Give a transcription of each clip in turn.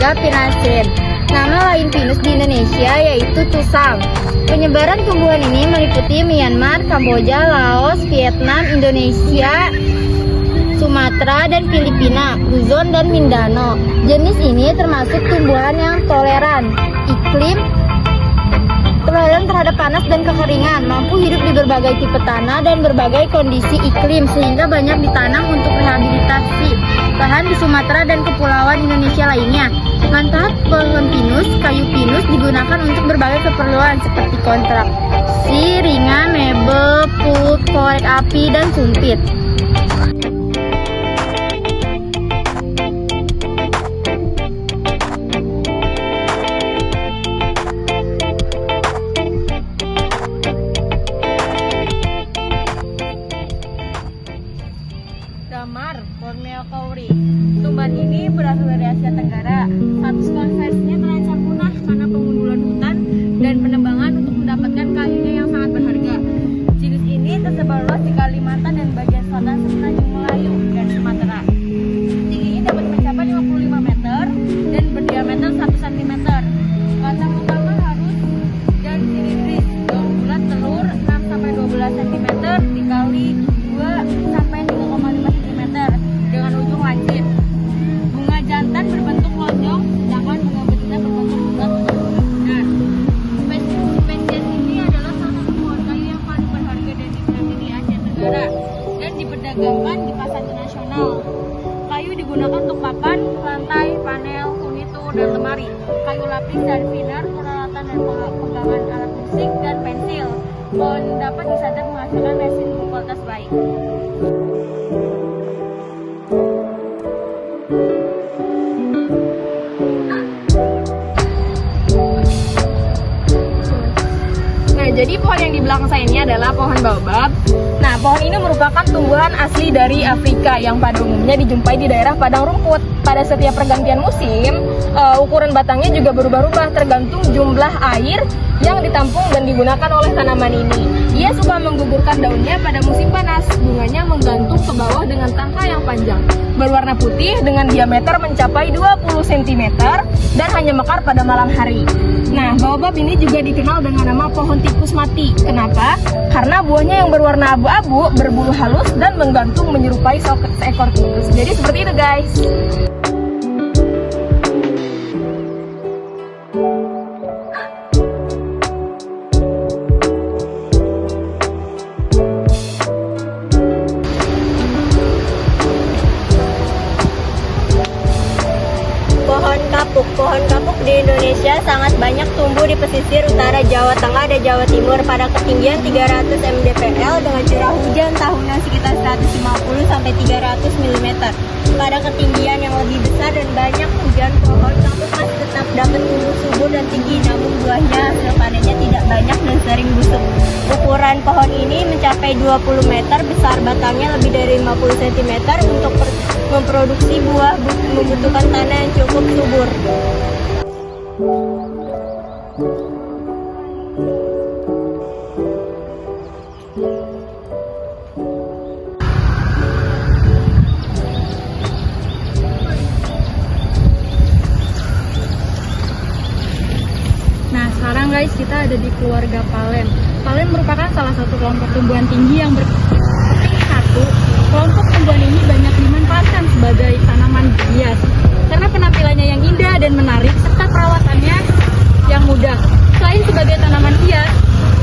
keluarga Pinnaceae. Nama lain pinus di Indonesia yaitu tusang. Penyebaran tumbuhan ini meliputi Myanmar, Kamboja, Laos, Vietnam, Indonesia, Sumatera, dan Filipina, Luzon, dan Mindanao. Jenis ini termasuk tumbuhan yang toleran terhadap panas dan kekeringan, mampu hidup di berbagai tipe tanah dan berbagai kondisi iklim, sehingga banyak ditanam untuk rehabilitasi lahan di Sumatera dan kepulauan Indonesia lainnya. Manfaat pohon pinus, kayu pinus digunakan untuk berbagai keperluan seperti konstruksi, ringan, mebel, pulp, korek api, dan sumpit. Damar Borneo Kauri. Tumbuhan ini berasal dari Asia Tenggara. Status konservasinya terancam punah karena pengundulan hutan dan penebangan untuk mendapatkan kayunya yang sangat berharga. Jenis ini tersebar luas di Kalimantan dan bagian selatan Semenanjung Melayu dan Sumatera. Tingginya dapat mencapai 55 meter dan berdiameter 1 cm. Batang utama harus dan silindris, daun bulat telur 6-12 cm dikali 2-3,5 cm dengan ujung lancip. Bunga jantan berbentuk lonjong, sedangkan bunga betina berbentuk bulat benar. Spesies ini adalah salah satu pohon kayu yang paling berharga dan diminati di Asia Tenggara dan diperdagangkan di pasar internasional. Kayu digunakan untuk papan, lantai, panel, furnitur, dan lemari. Kayu lapis dan pinar, peralatan dan pegangan alat musik, dan pensil. Pohon dapat disadap menghasilkan resin berkualitas baik. Jadi pohon yang di belakang saya ini adalah pohon baobab. Nah, pohon ini merupakan tumbuhan asli dari Afrika yang pada umumnya dijumpai di daerah padang rumput. Pada setiap pergantian musim, ukuran batangnya juga berubah-ubah tergantung jumlah air yang ditampung dan digunakan oleh tanaman ini. Ia suka menggugurkan daunnya pada musim panas. Bunganya menggantung ke bawah dengan tangkai yang panjang, berwarna putih dengan diameter mencapai 20 cm dan hanya mekar pada malam hari. Nah, baobab ini juga dikenal dengan nama pohon tikus mati. Kenapa? Karena buahnya yang berwarna abu-abu, berbulu halus, dan menggantung menyerupai seekor tikus. Jadi seperti itu, guys. Pohon kapuk di Indonesia sangat banyak tumbuh di pesisir utara Jawa Tengah dan Jawa Timur pada ketinggian 300 mdpl dengan curah hujan tahunan sekitar 150-300 mm. Pada ketinggian yang lebih besar dan banyak hujan, pohon kapuk masih tetap dapat tumbuh subur dan tinggi, namun buahnya hasil panennya tidak banyak dan sering busuk. Ukuran pohon ini mencapai 20 meter, besar batangnya lebih dari 50 cm. Untuk memproduksi buah membutuhkan tanah yang cukup subur. Nah, sekarang guys, kita ada di keluarga Palen. Palen merupakan salah satu kelompok tumbuhan tinggi yang satu. Kelompok tumbuhan ini banyak dimanfaatkan sebagai tanaman hias karena penampilannya yang indah dan menarik serta perawatannya yang mudah. Selain sebagai tanaman hias,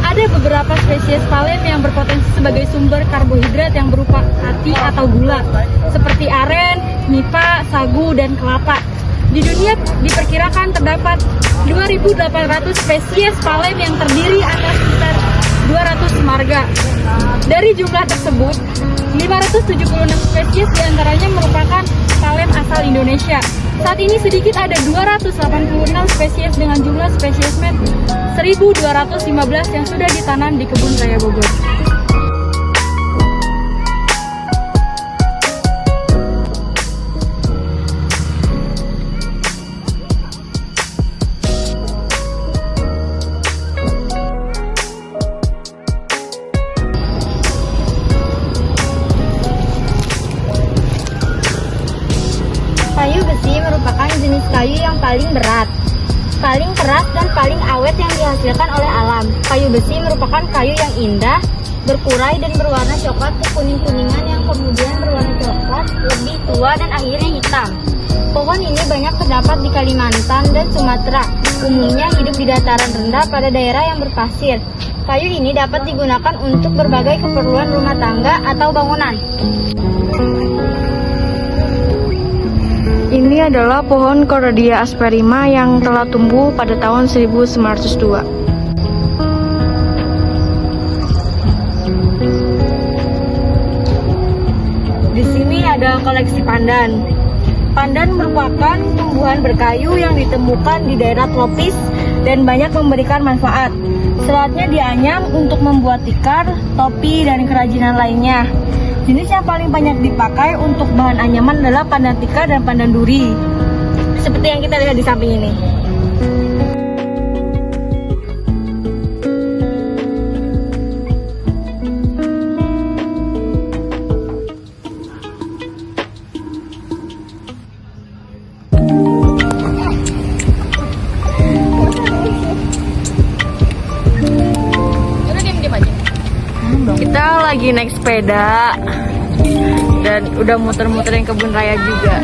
ada beberapa spesies palen yang berpotensi sebagai sumber karbohidrat yang berupa ati atau gula, seperti aren, nipa, sagu, dan kelapa. Di dunia diperkirakan terdapat 2.800 spesies palen yang terdiri atas sekitar 200 marga. Dari jumlah tersebut, 576 spesies diantaranya merupakan palen asal Indonesia. Saat ini sedikit ada 286 spesies dengan jumlah spesiesmen 1.215 yang sudah ditanam di kebun raya Bogor. Kayu besi merupakan jenis kayu yang paling berat, paling keras, dan paling awet yang dihasilkan oleh alam. Kayu besi merupakan kayu yang indah, berkurai dan berwarna coklat kekuning-kuningan yang kemudian berwarna coklat, lebih tua dan akhirnya hitam. Pohon ini banyak terdapat di Kalimantan dan Sumatera. Umumnya hidup di dataran rendah pada daerah yang berpasir. Kayu ini dapat digunakan untuk berbagai keperluan rumah tangga atau bangunan. Ini adalah pohon Cordia asperima yang telah tumbuh pada tahun 1902. Di sini ada koleksi pandan. Pandan merupakan tumbuhan berkayu yang ditemukan di daerah tropis dan banyak memberikan manfaat. Selatnya dianyam untuk membuat tikar, topi, dan kerajinan lainnya. Jenis yang paling banyak dipakai untuk bahan anyaman adalah pandan tikar dan pandan duri. Seperti yang kita lihat di samping ini. Kita lagi naik sepeda dan udah muter-muterin kebun raya juga.